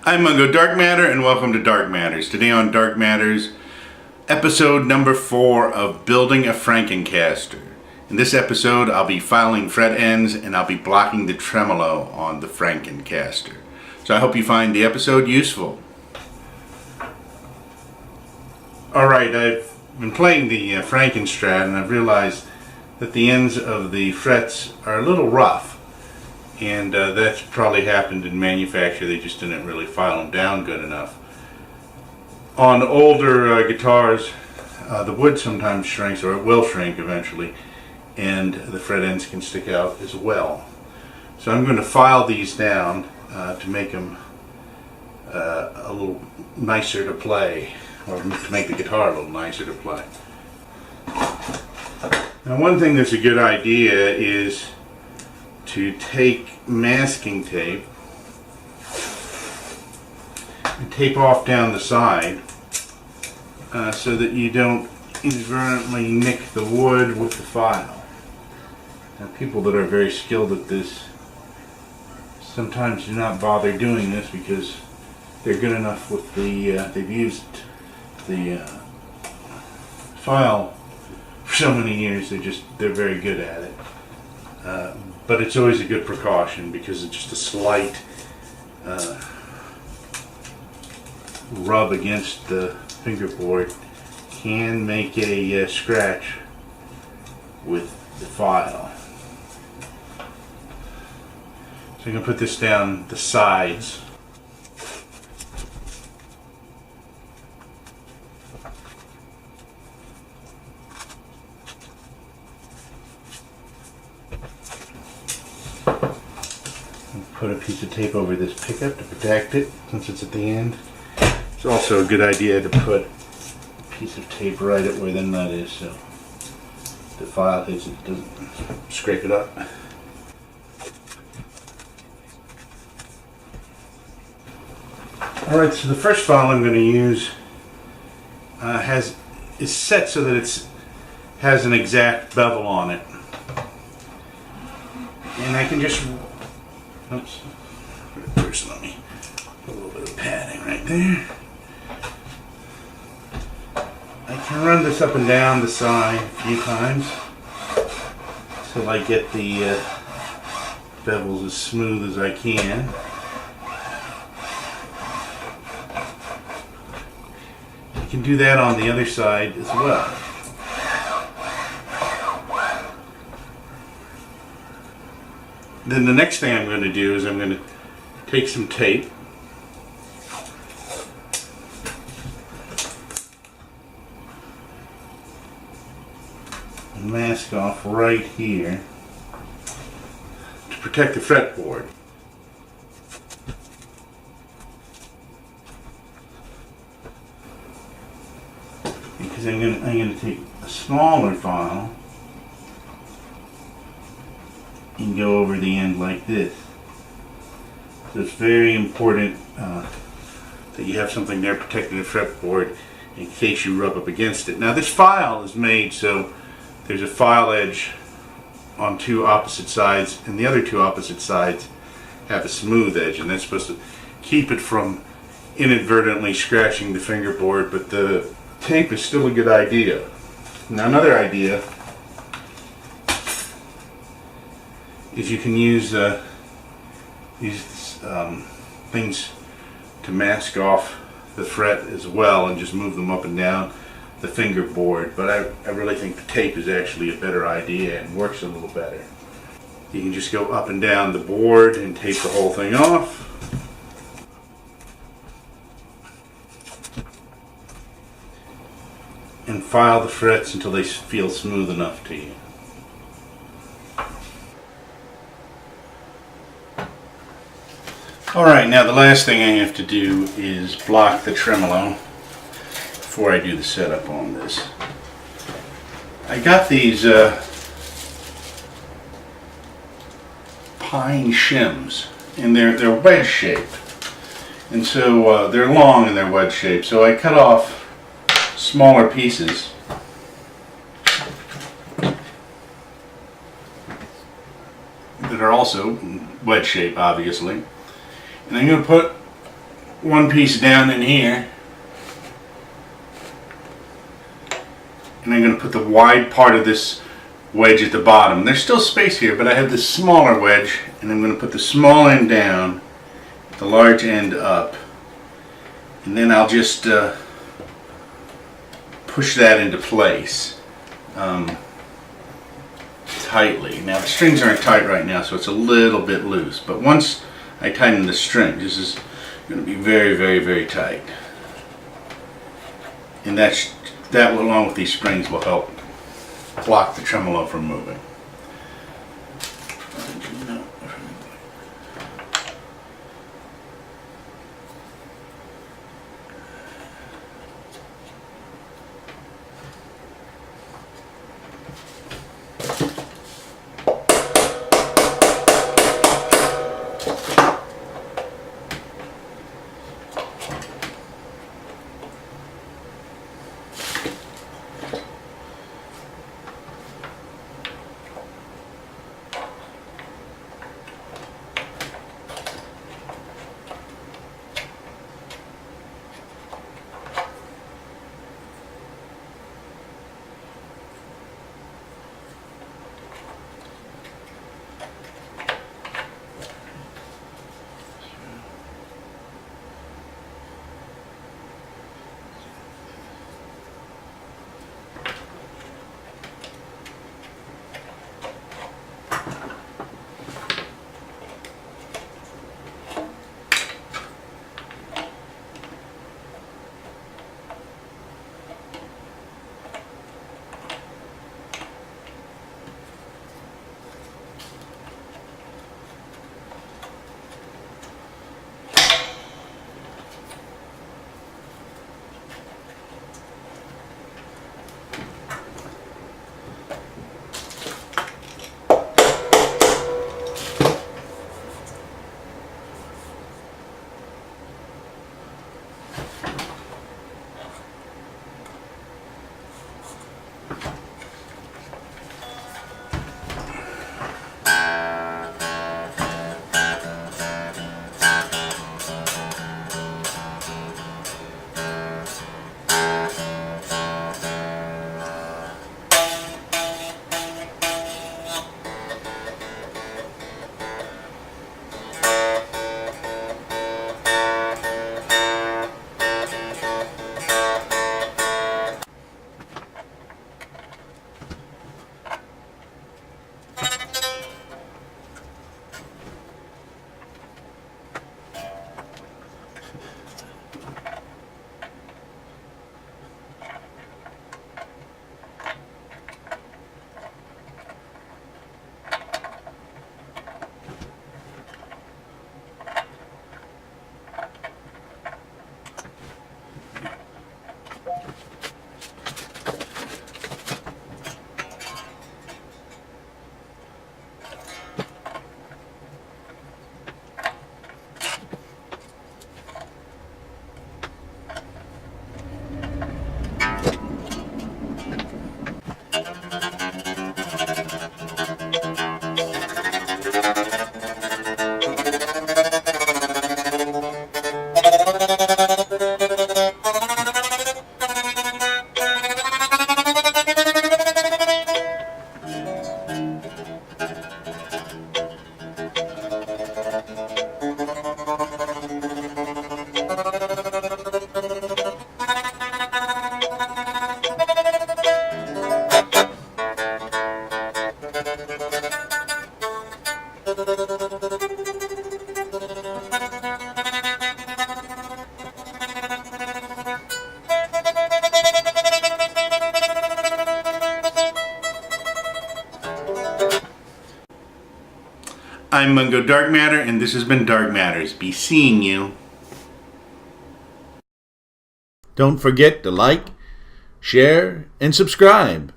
I'm Mungo Dark Matter and welcome to Dark Matters. Today on Dark Matters, episode number 4 of building a Franken-Caster. In this episode I'll be filing fret ends and I'll be blocking the tremolo on the Franken-Caster. So I hope you find the episode useful. Alright, I've been playing the Franken-Strat and I've realized that the ends of the frets are a little rough. And that's probably happened in manufacture. They just didn't really file them down good enough. On older guitars, the wood sometimes shrinks, or it will shrink eventually, and the fret ends can stick out as well. So I'm going to file these down to make them a little nicer to play, or to make the guitar a little nicer to play. Now, one thing that's a good idea is to take masking tape and tape off down the side so that you don't inadvertently nick the wood with the file. Now, people that are very skilled at this sometimes do not bother doing this because they're good enough with the they've used the file for so many years. They're very good at it. But it's always a good precaution because it's just a slight rub against the fingerboard can make a scratch with the file. So I'm going to put this down the sides. Put a piece of tape over this pickup to protect it since it's at the end. It's also a good idea to put a piece of tape right at where the nut is so the file hits it doesn't scrape it up. Alright, so the first file I'm going to use is set so that it has an exact bevel on it. And I can just oops. First, let me put a little bit of padding right there. I can run this up and down the side a few times till I get the bevels as smooth as I can. I can do that on the other side as well. Then the next thing I'm going to do is I'm going to take some tape and mask off right here to protect the fretboard. Because I'm going to take a smaller file and go over the end like this. So it's very important that you have something there protecting the fretboard in case you rub up against it. Now, this file is made so there's a file edge on two opposite sides, and the other two opposite sides have a smooth edge, and that's supposed to keep it from inadvertently scratching the fingerboard, but the tape is still a good idea. Now, another idea is you can use these things to mask off the fret as well and just move them up and down the fingerboard, but I really think the tape is actually a better idea and works a little better. You can just go up and down the board and tape the whole thing off. And file the frets until they feel smooth enough to you. Alright, now the last thing I have to do is block the tremolo before I do the setup on this. I got these pine shims, and they're wedge-shaped. And so they're long and they're wedge-shaped. So I cut off smaller pieces that are also wedge shape, obviously. And I'm going to put one piece down in here. And I'm going to put the wide part of this wedge at the bottom. There's still space here, but I have this smaller wedge, and I'm going to put the small end down, the large end up, and then I'll just push that into place tightly. Now the strings aren't tight right now, so it's a little bit loose, but once I tighten the string, this is going to be very, very, very tight. And that along with these springs will help block the tremolo from moving. I'm Mungo Dark Matter, and this has been Dark Matters. Be seeing you. Don't forget to like, share, and subscribe.